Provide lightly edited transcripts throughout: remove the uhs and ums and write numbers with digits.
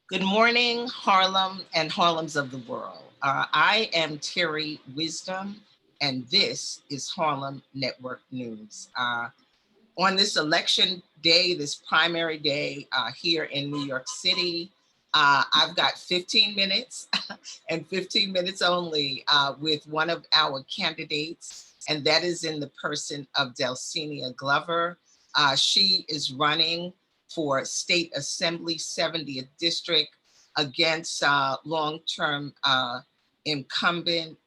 Good morning, Harlem and Harlems of the world. I am Terri Wisdom, and this is Harlem Network News. On this election day, this primary day here in New York City, I've got 15 minutes and 15 minutes only with one of our candidates, and that is in the person of Delsenia Glover. She is running for State Assembly 70th District against long-term incumbent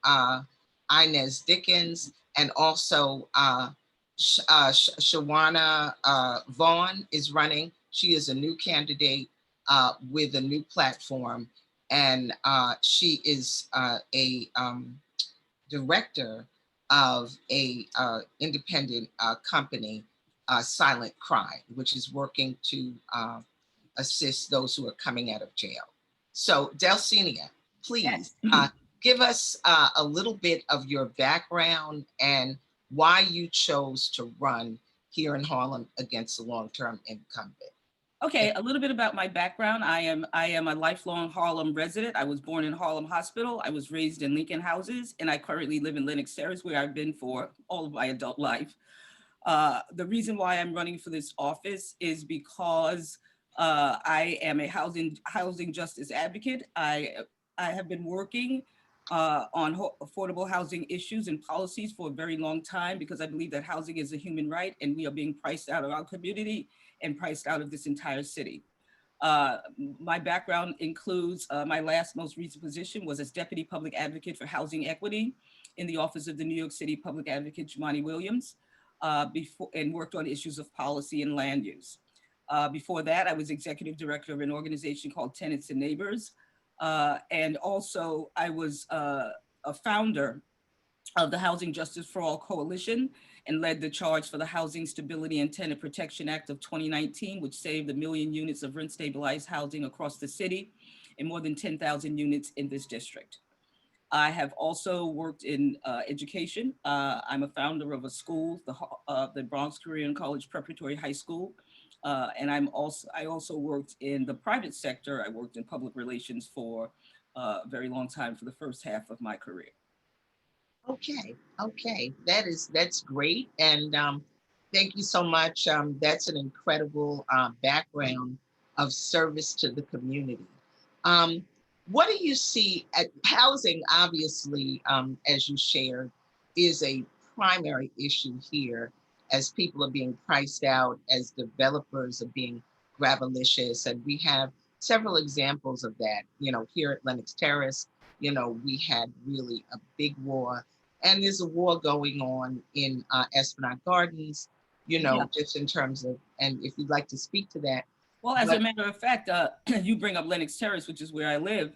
Inez Dickens, and also Shawana Vaughn is running. She is a new candidate with a new platform, and she is a director of a independent company, Silent Crime, which is working to assist those who are coming out of jail. So, Delsenia, please give us a little bit of your background and why you chose to run here in Harlem against a long-term incumbent. Okay, a little bit about my background. I am a lifelong Harlem resident. I was born in Harlem Hospital. I was raised in Lincoln Houses, and I currently live in Lenox Terrace, where I've been for all of my adult life. The reason why I'm running for this office is because I am a housing justice advocate. I have been working on affordable housing issues and policies for a very long time because I believe that housing is a human right and we are being priced out of our community and priced out of this entire city. My background includes my most recent position was as Deputy Public Advocate for Housing Equity in the Office of the New York City Public Advocate Jumaane Williams, and worked on issues of policy and land use. Before that, I was Executive Director of an organization called Tenants and Neighbors. And also I was a founder of the Housing Justice for All Coalition and led the charge for the Housing Stability and Tenant Protection Act of 2019, which saved 1 million units of rent stabilized housing across the city and more than 10,000 units in this district. I have also worked in education. I'm a founder of a school, the Bronx Korean College Preparatory High School. And I also worked in the private sector. I worked in public relations for a very long time for the first half of my career. Okay, that's great, and thank you so much. That's an incredible background of service to the community. Um, what do you see at housing? Obviously, as you shared, is a primary issue here as people are being priced out, as developers are being gravelicious, and we have several examples of that. Here at Lenox Terrace, we had really a big war, and there's a war going on in Esplanade Gardens, Yeah. just in terms of, and if you'd like to speak to that. Well, as a But matter of fact, you bring up Lenox Terrace, which is where I live.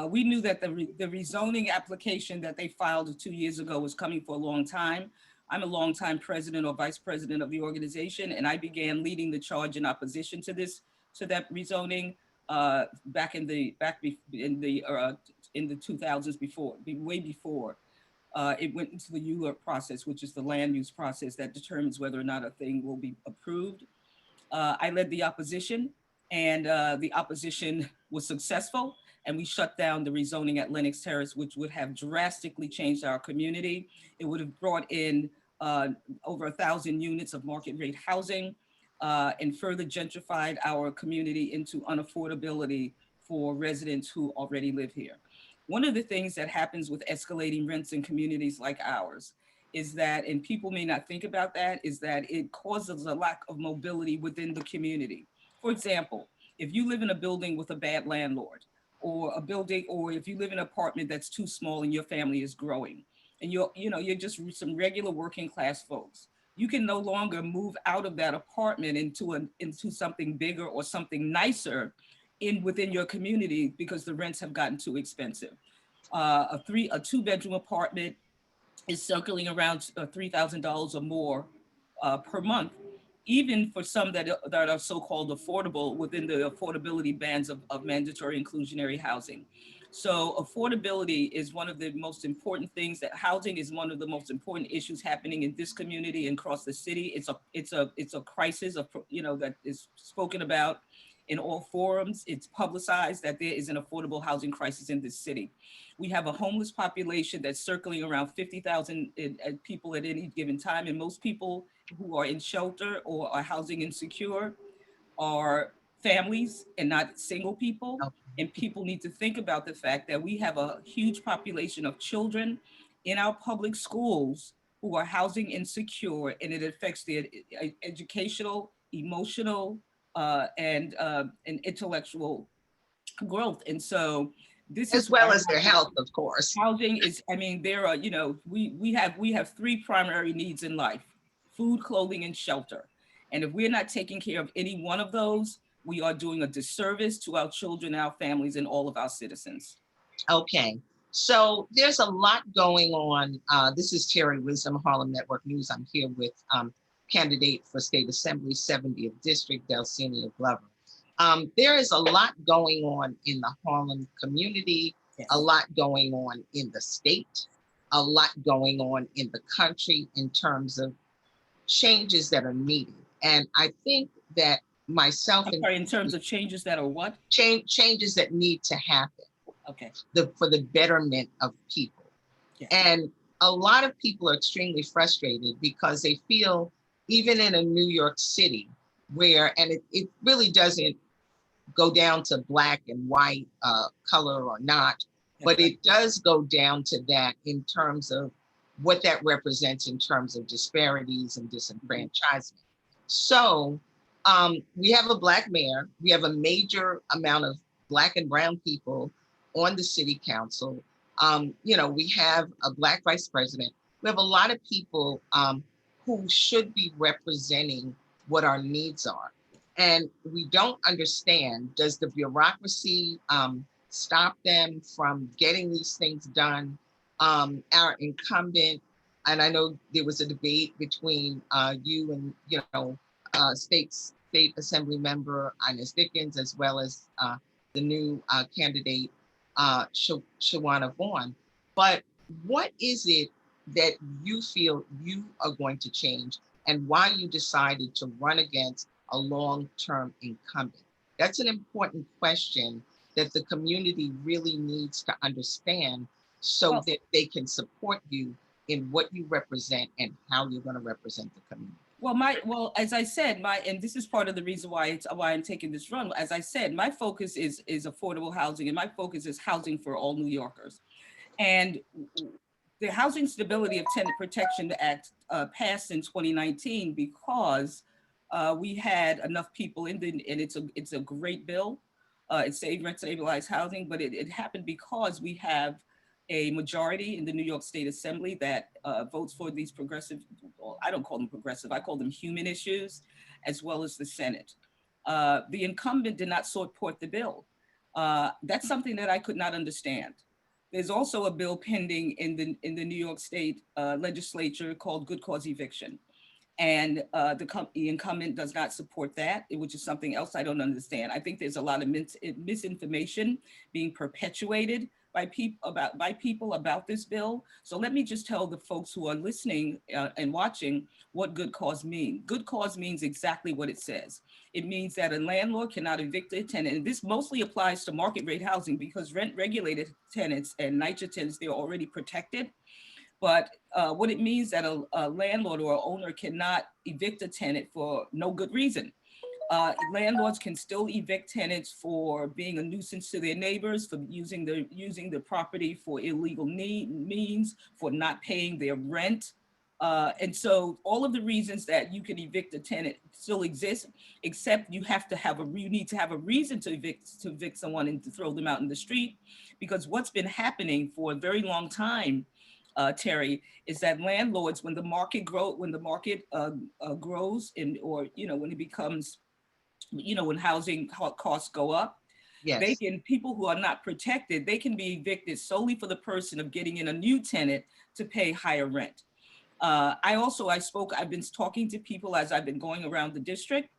We knew that the rezoning application that they filed 2 years ago was coming for a long time. I'm a longtime president or vice president of the organization, and I began leading the charge in opposition to that rezoning back in the 2000s, way before it went into the ULURP process, which is the land use process that determines whether or not a thing will be approved. I led the opposition, and the opposition was successful, and we shut down the rezoning at Lenox Terrace, which would have drastically changed our community. It would have brought in over 1,000 units of market rate housing and further gentrified our community into unaffordability for residents who already live here. One of the things that happens with escalating rents in communities like ours is that, and people may not think about that, is that it causes a lack of mobility within the community. For example, if you live in a building with a bad landlord, or a building, or if you live in an apartment that's too small and your family is growing, and you're just some regular working class folks, you can no longer move out of that apartment into something bigger or something nicer within your community because the rents have gotten too expensive. A 2-bedroom apartment is circling around $3,000 or more per month, even for some that are so-called affordable within the affordability bands of mandatory inclusionary housing. So affordability is one of the most important things. That housing is one of the most important issues happening in this community and across the city. It's a crisis that is spoken about In all forums, it's publicized that there is an affordable housing crisis in this city. We have a homeless population that's circling around 50,000 people at any given time, and most people who are in shelter or are housing insecure are families and not single people. Okay. And people need to think about the fact that we have a huge population of children in our public schools who are housing insecure, and it affects their educational, emotional, and intellectual growth. And so this As is well why as their health, of course. housing is, I mean, there are, we have three primary needs in life: food, clothing, and shelter. And if we're not taking care of any one of those, we are doing a disservice to our children, our families, and all of our citizens. Okay. So there's a lot going on. This is Terri Wisdom, Harlem Network News. I'm here with candidate for State Assembly, 70th District, Delsenia Glover. There is a lot going on in the Harlem community, Yes. a lot going on in the state, a lot going on in the country in terms of changes that are needed. And I think that myself I'm and sorry, in terms of changes that are what? changes that need to happen Okay. for the betterment of people. Yes. And a lot of people are extremely frustrated because they feel, even in a New York City, where, and it really doesn't go down to black and white, color or not, but Okay. it does go down to that in terms of what that represents in terms of disparities and disenfranchisement. So we have a black mayor, we have a major amount of black and brown people on the city council. We have a black vice president. We have a lot of people who should be representing what our needs are. And we don't understand, does the bureaucracy stop them from getting these things done? Our incumbent, and I know there was a debate between you and, state assembly member Inez Dickens, as well as the new candidate, Shawana Vaughn. But what is it that you feel you are going to change, and why you decided to run against a long-term incumbent? That's an important question that the community really needs to understand, so that they can support you in what you represent and how you're going to represent the community. As I said, and this is part of the reason why I'm taking this run. As I said, my focus is affordable housing, and my focus is housing for all New Yorkers. And the Housing Stability of Tenant Protection Act passed in 2019 because we had enough people and it's a great bill. It saved rent stabilized housing, but it happened because we have a majority in the New York State Assembly that votes for these progressive, well, I don't call them progressive, I call them human issues, as well as the Senate. The incumbent did not support the bill. That's something that I could not understand. There's also a bill pending in the New York State legislature called good cause eviction. And the incumbent does not support that, which is something else I don't understand. I think there's a lot of misinformation being perpetuated by people about this bill. So let me just tell the folks who are listening and watching what good cause means. Good cause means exactly what it says. It means that a landlord cannot evict a tenant, and this mostly applies to market rate housing because rent regulated tenants and NYCHA tenants, they're already protected. But what it means that a landlord or owner cannot evict a tenant for no good reason. Landlords can still evict tenants for being a nuisance to their neighbors, for using the property for illegal means, for not paying their rent. And so all of the reasons that you can evict a tenant still exist, except you need to have a reason to evict someone and to throw them out in the street. Because what's been happening for a very long time, Terri, is that landlords, when the market grows, or when it becomes, when housing costs go up, Yes. people who are not protected, they can be evicted solely for the person of getting in a new tenant to pay higher rent. I've been talking to people as I've been going around the district,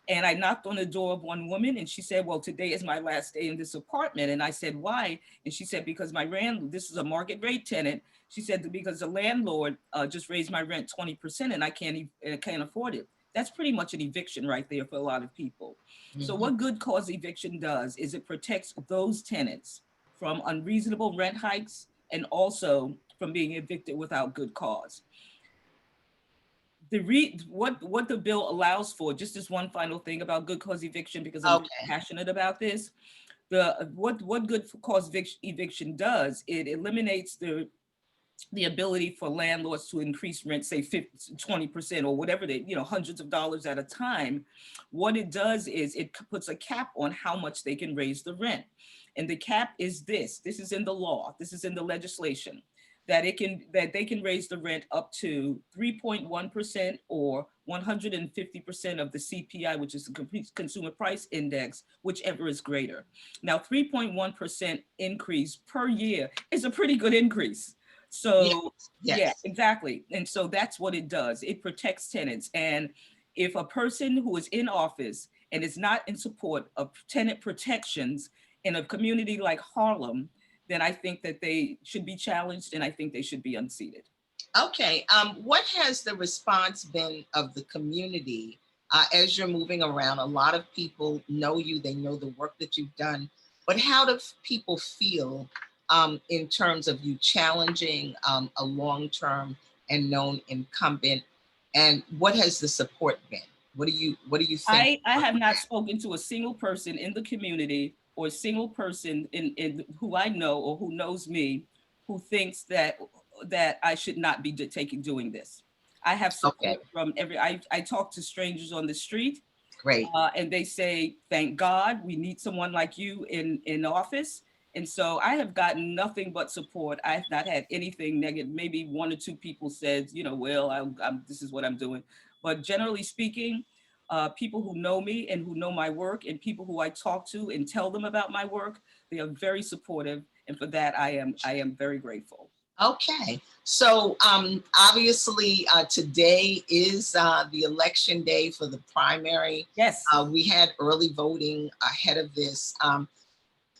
and I knocked on the door of one woman and she said, well, today is my last day in this apartment. And I said, why? And she said, because this is a market rate tenant. She said, because the landlord just raised my rent 20% and I can't afford it. that's pretty much an eviction right there for a lot of people. So Mhm. what good cause eviction does is it protects those tenants from unreasonable rent hikes and also from being evicted without good cause. What the bill allows for, just as one final thing about good cause eviction, because I'm Okay. passionate about this, what good cause eviction does, it eliminates the ability for landlords to increase rent, say 20% or whatever they, hundreds of dollars at a time. What it does is it puts a cap on how much they can raise the rent. And the cap is this is in the law, this is in the legislation, that they can raise the rent up to 3.1% or 150% of the CPI, which is the consumer price index, whichever is greater. Now, 3.1% increase per year is a pretty good increase. Yes. So yeah, Yes. exactly. And so that's what it does. It protects tenants. And if a person who is in office and is not in support of tenant protections in a community like Harlem, then I think that they should be challenged and I think they should be unseated. Okay. What has the response been of the community as you're moving around? A lot of people know you, they know the work that you've done, but how do people feel in terms of you challenging a long-term and known incumbent? And what has the support been? What do you think? I have not spoken to a single person in the community or a single person in who I know or who knows me who thinks that I should not be doing this. I have Okay, support from I talk to strangers on the street, great. and they say, thank God, we need someone like you in office. And so I have gotten nothing but support. I have not had anything negative. Maybe one or two people said, well, this is what I'm doing. But generally speaking, people who know me and who know my work and people who I talk to and tell them about my work, they are very supportive. And for that, I am very grateful. Okay, so obviously today is the election day for the primary. Yes. We had early voting ahead of this.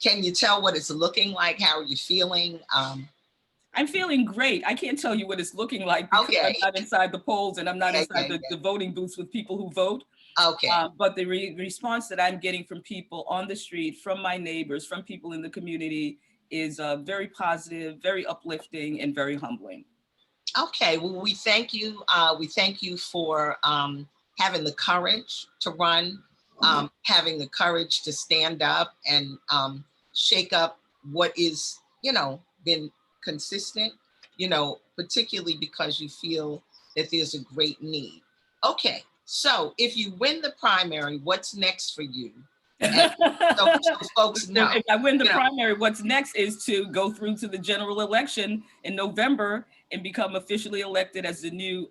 Can you tell what it's looking like? How are you feeling? I'm feeling great. I can't tell you what it's looking like because I'm Okay, not inside the polls and I'm not yeah, inside yeah, the voting booths with people who vote. yeah. Okay, But the response that I'm getting from people on the street, from my neighbors, from people in the community is very positive, very uplifting, and very humbling. okay. Well, we thank you. We thank you for having the courage to run, having the courage to stand up and shake up what is, been consistent, particularly because you feel that there's a great need. Okay, so if you win the primary, what's next for you? And so folks know, If I win the you know, primary, what's next is to go through to the general election in November and become officially elected as the new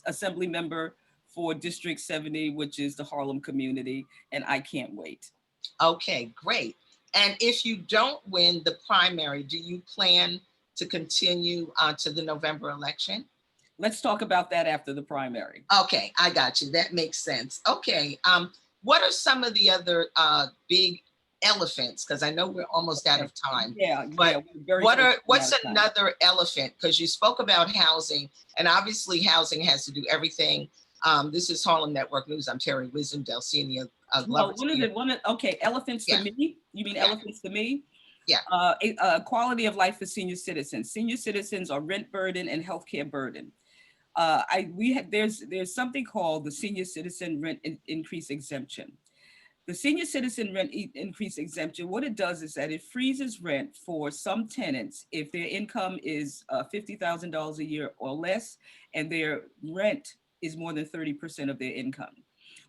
assembly member for District 70, which is the Harlem community. And I can't wait. okay, great. And if you don't win the primary, do you plan to continue to the November election? Let's talk about that after the primary. Okay, I got you. That makes sense. Okay. What are some of the other big elephants? Because I know we're almost out Okay. of time. Yeah, But we're very close to running what's out of time. another elephant? Because you spoke about housing, and obviously housing has to do everything. This is Harlem Network News. I'm Terri Wisdom, Delsenia Glover. Well, okay, elephants Yeah, to me. You mean yeah, elephants to me? yeah. Quality of life for senior citizens. Senior citizens are rent burden and healthcare burden. There's something called the senior citizen rent increase exemption. The senior citizen rent increase exemption, what it does is that it freezes rent for some tenants if their income is $50,000 a year or less, and their rent is more than 30% of their income.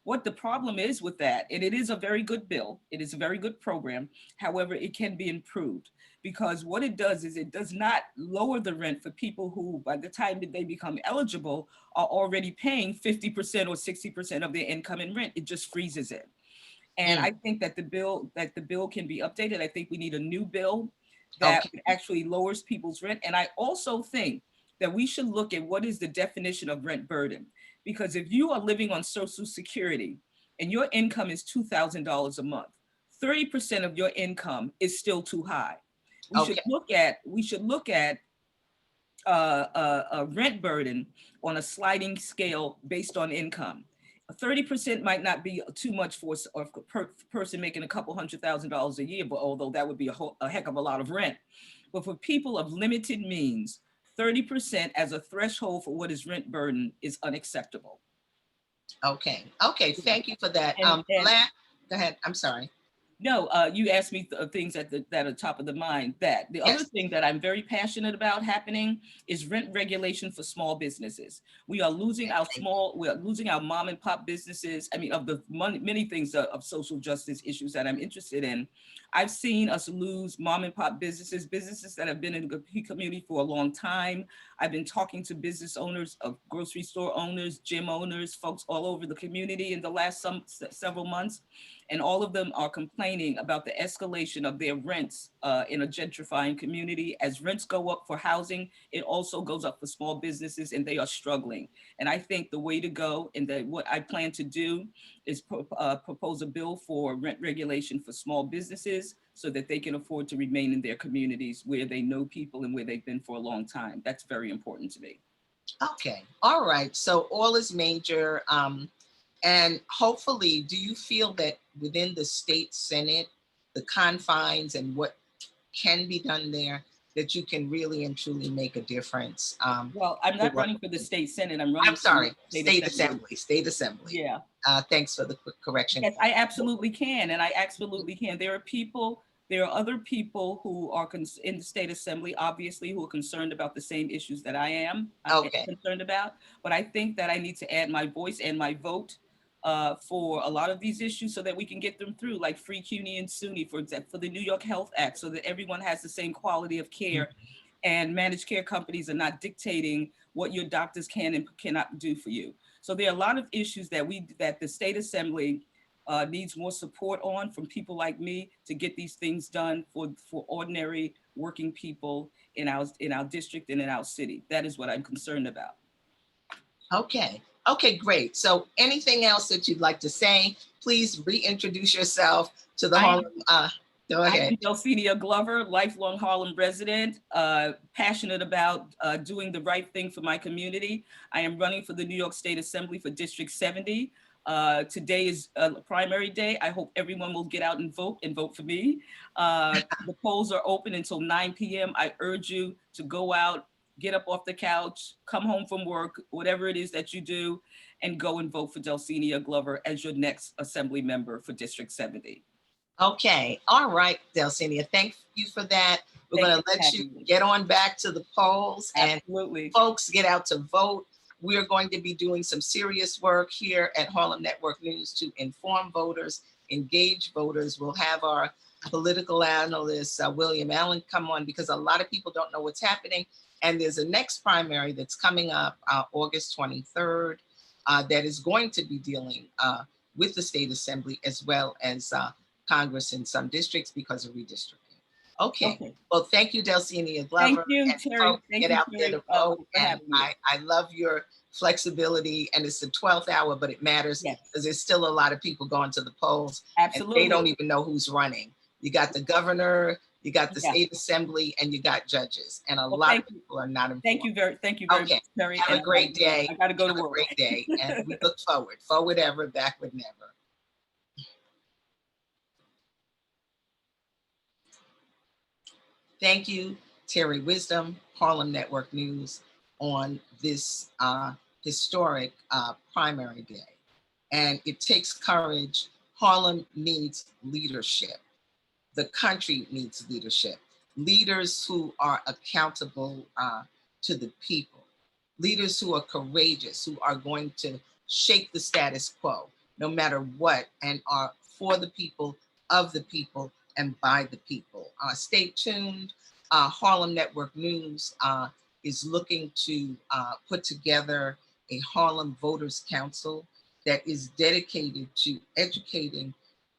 What the problem is with that, and it is a very good bill, it is a very good program, however, it can be improved because what it does is it does not lower the rent for people who, by the time that they become eligible, are already paying 50% or 60% of their income in rent. It just freezes it. And I think that the bill can be updated. I think we need a new bill that Okay. actually lowers people's rent. And I also think that we should look at what is the definition of rent burden. Because if you are living on Social Security and your income is $2,000 a month, 30% of your income is still too high. We should Okay. look at a rent burden on a sliding scale based on income. 30% might not be too much for a person making a couple $100,000 a year, but although that would be a heck of a lot of rent. But for people of limited means, 30% as a threshold for what is rent burden is unacceptable. Okay, thank you for that. And Go ahead, I'm sorry. No, you asked me things that are top of the mind. The other thing that I'm very passionate about happening is rent regulation for small businesses. We are losing our mom and pop businesses. I mean, of the many things of social justice issues that I'm interested in, I've seen us lose mom and pop businesses that have been in the community for a long time. I've been talking to business owners, of grocery store owners, gym owners, folks all over the community in the last several months. And all of them are complaining about the escalation of their rents in a gentrifying community. As rents go up for housing, it also goes up for small businesses, and they are struggling. And I think the way to go, and what I plan to do, is propose a bill for rent regulation for small businesses so that they can afford to remain in their communities where they know people and where they've been for a long time. That's very important to me. Okay, all right. So all is major. And hopefully, do you feel that within the state Senate, the confines and what can be done there, that you can really and truly make a difference? Well, I'm not running for the state Senate. I'm running. I'm sorry, State Assembly. State Assembly. Yeah. Thanks for the quick correction. Yes, I absolutely can, and I absolutely can. There are other people who are in the state assembly, obviously, who are concerned about the same issues that I am concerned about. But I think that I need to add my voice and my vote for a lot of these issues so that we can get them through, like free CUNY and SUNY, for example, for the New York Health Act, so that everyone has the same quality of care, and managed care companies are not dictating what your doctors can and cannot do for you. So there are a lot of issues that the state assembly needs more support on from people like me to get these things done for ordinary working people in our district and in our city. That is what I'm concerned about. Okay, great. So anything else that you'd like to say, please reintroduce yourself to the Harlem. Go ahead. I'm Delsenia Glover, lifelong Harlem resident, passionate about doing the right thing for my community. I am running for the New York State Assembly for District 70. Today is primary day. I hope everyone will get out and vote for me. The polls are open until 9 p.m. I urge you to go out, get up off the couch, come home from work, whatever it is that you do, and go and vote for Delsenia Glover as your next assembly member for District 70. Okay, all right, Delsenia, thank you for that. We're going to let you get on back to the polls. Absolutely. And folks, get out to vote. We are going to be doing some serious work here at Harlem Network News to inform voters, engage voters. We'll have our political analyst, William Allen, come on, because a lot of people don't know what's happening. And there's a next primary that's coming up August 23rd that is going to be dealing with the state assembly as well as Congress in some districts because of redistricting. Okay. Well, thank you, Delsenia Glover. Thank you, Terri. Get out there to vote. And I love your flexibility, and it's the 12th hour, but it matters because there's still a lot of people going to the polls. Absolutely. And they don't even know who's running. You got the governor, you got the state assembly, and you got judges, and a lot of people are not informed. Thank you very much, Terri. Have a great day. I got to go to work. Have a great day, and we look forward ever, backward never. Thank you, Terri Wisdom, Harlem Network News, on this historic primary day. And it takes courage. Harlem needs leadership. The country needs leadership. Leaders who are accountable to the people. Leaders who are courageous, who are going to shake the status quo, no matter what, and are for the people, of the people, and by the people. Stay tuned. Harlem Network News is looking to put together a Harlem Voters Council that is dedicated to educating,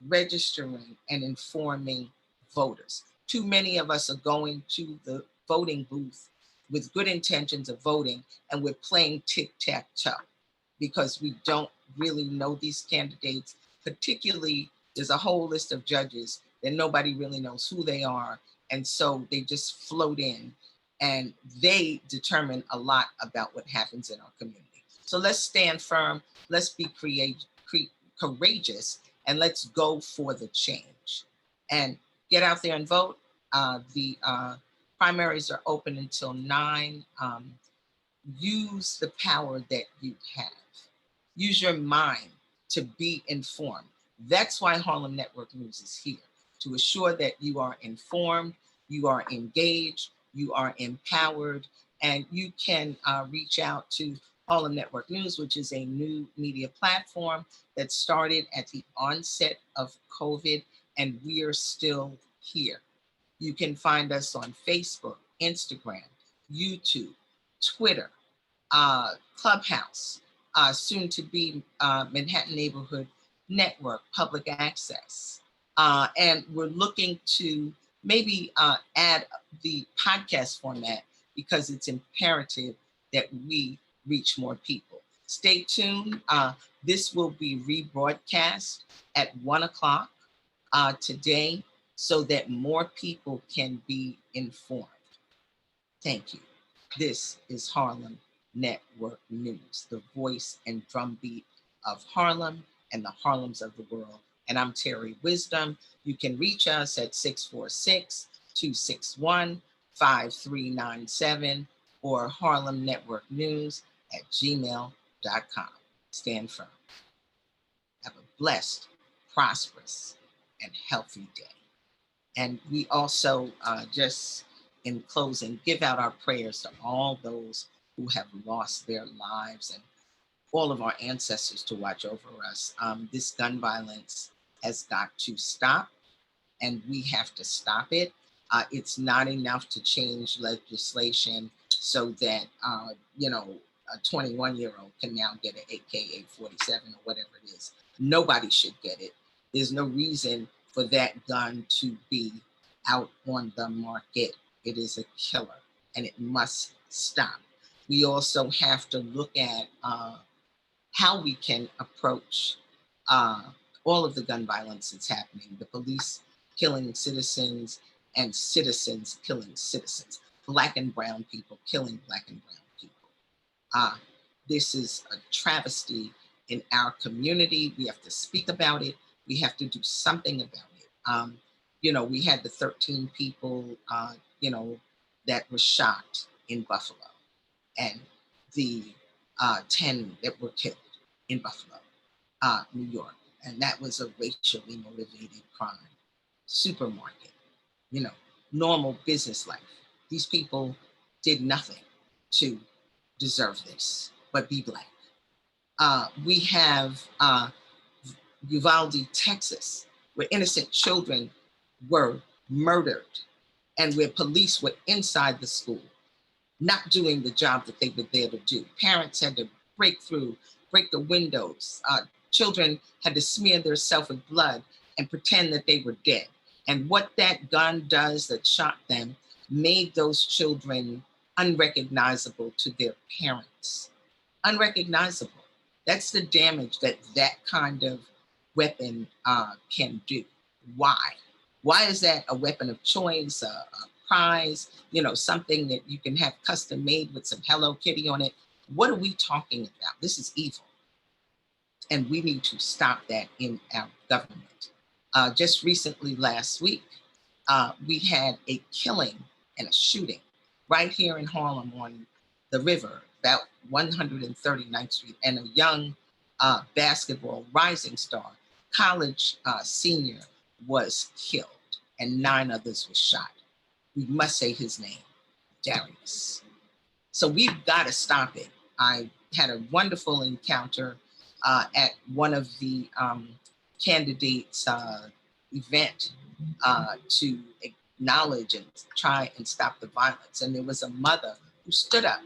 registering, and informing voters. Too many of us are going to the voting booth with good intentions of voting, and we're playing tic-tac-toe because we don't really know these candidates. Particularly, there's a whole list of judges that nobody really knows who they are, and so they just float in. and they determine a lot about what happens in our community. So let's stand firm, let's be courageous, and let's go for the change. And get out there and vote. The primaries are open until 9. Use the power that you have. Use your mind to be informed. That's why Harlem Network News is here, to assure that you are informed, you are engaged, you are empowered, and you can reach out to Harlem Network News, which is a new media platform that started at the onset of COVID, and we are still here. You can find us on Facebook, Instagram, YouTube, Twitter, Clubhouse, soon to be Manhattan Neighborhood Network, public access. And we're looking to maybe add the podcast format because it's imperative that we reach more people. Stay tuned. This will be rebroadcast at 1 o'clock today so that more people can be informed. Thank you. This is Harlem Network News, the voice and drumbeat of Harlem and the Harlems of the world. And I'm Terri Wisdom. You can reach us at 646-261-5397 or Harlem Network News at gmail.com. Stand firm. Have a blessed, prosperous, and healthy day. And we also just in closing, give out our prayers to all those who have lost their lives and all of our ancestors to watch over us. This gun violence has got to stop, and we have to stop it. It's not enough to change legislation so that, a 21-year-old can now get an AK-47 or whatever it is. Nobody should get it. There's no reason for that gun to be out on the market. It is a killer, and it must stop. We also have to look at how we can approach all of the gun violence that's happening, the police killing citizens and citizens killing citizens, Black and brown people killing Black and brown people. This is a travesty in our community. We have to speak about it. We have to do something about it. We had the 13 people, that were shot in Buffalo, and the 10 that were killed in Buffalo, New York. And that was a racially motivated crime. Supermarket, normal business life. These people did nothing to deserve this, but be Black. We have Uvalde, Texas, where innocent children were murdered and where police were inside the school, not doing the job that they were there to do. Parents had to break through, break the windows. Children had to smear themselves with blood and pretend that they were dead. And what that gun does that shot them made those children unrecognizable to their parents. Unrecognizable. That's the damage that kind of weapon can do. Why? Why is that a weapon of choice, a prize, something that you can have custom made with some Hello Kitty on it? What are we talking about? This is evil. And we need to stop that in our government. Just recently, last week, we had a killing and a shooting right here in Harlem on the river, about 139th Street, and a young basketball rising star, college senior, was killed, and 9 others were shot. We must say his name, Darius. So we've got to stop it. I had a wonderful encounter at one of the candidates' event to acknowledge and try and stop the violence. And there was a mother who stood up,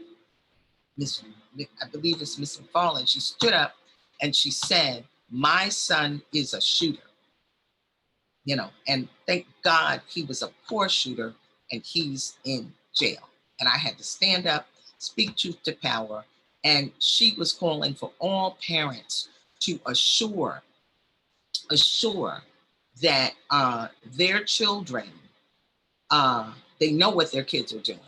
I believe it's Miss McFarland. She stood up and she said, "My son is a shooter." And thank God he was a poor shooter and he's in jail. And I had to stand up, speak truth to power. And she was calling for all parents to assure that their children, they know what their kids are doing.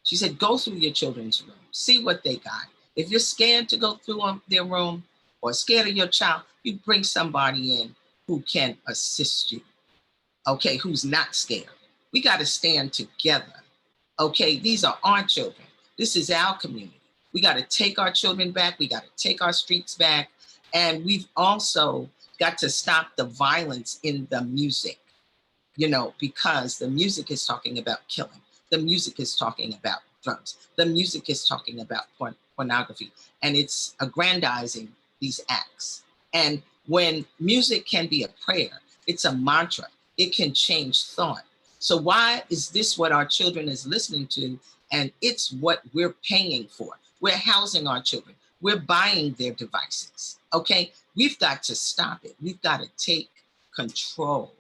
She said, go through your children's room, see what they got. If you're scared to go through their room or scared of your child, you bring somebody in who can assist you, okay, who's not scared. We got to stand together, okay? These are our children. This is our community. We got to take our children back. We got to take our streets back. And we've also got to stop the violence in the music, you know, because the music is talking about killing. The music is talking about drugs. The music is talking about pornography, and it's aggrandizing these acts. And when music can be a prayer, it's a mantra, it can change thought. So why is this what our children is listening to? And it's what we're paying for. We're housing our children. We're buying their devices, okay? We've got to stop it. We've got to take control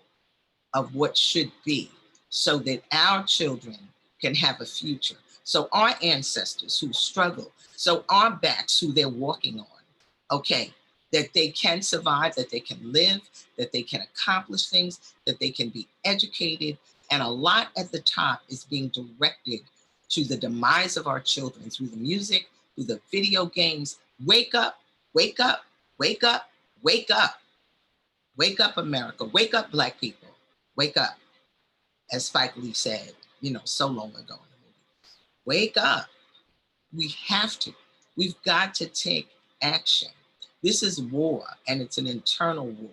of what should be so that our children can have a future. So our ancestors who struggle, so our backs who they're walking on, okay, that they can survive, that they can live, that they can accomplish things, that they can be educated. And a lot at the top is being directed to the demise of our children through the music, through the video games. Wake up, wake up, wake up, wake up. Wake up, America. Wake up, Black people. Wake up. As Spike Lee said, you know, so long ago in the movie. Wake up. We have to. We've got to take action. This is war, and it's an internal war.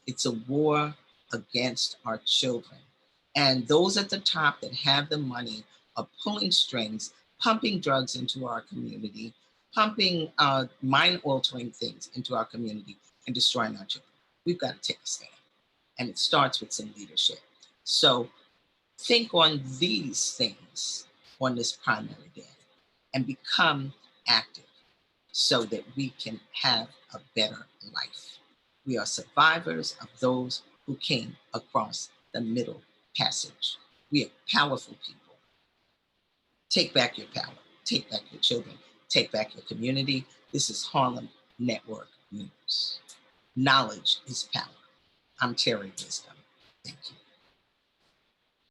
It's a war against our children. And those at the top that have the money are pulling strings, pumping drugs into our community, pumping mind-altering things into our community and destroying our children. We've got to take a stand. And it starts with some leadership. So think on these things on this primary day and become active so that we can have a better life. We are survivors of those who came across the Middle Passage. We are powerful people. Take back your power. Take back your children. Take back your community. This is Harlem Network News. Knowledge is power. I'm Terri Wisdom. Thank you.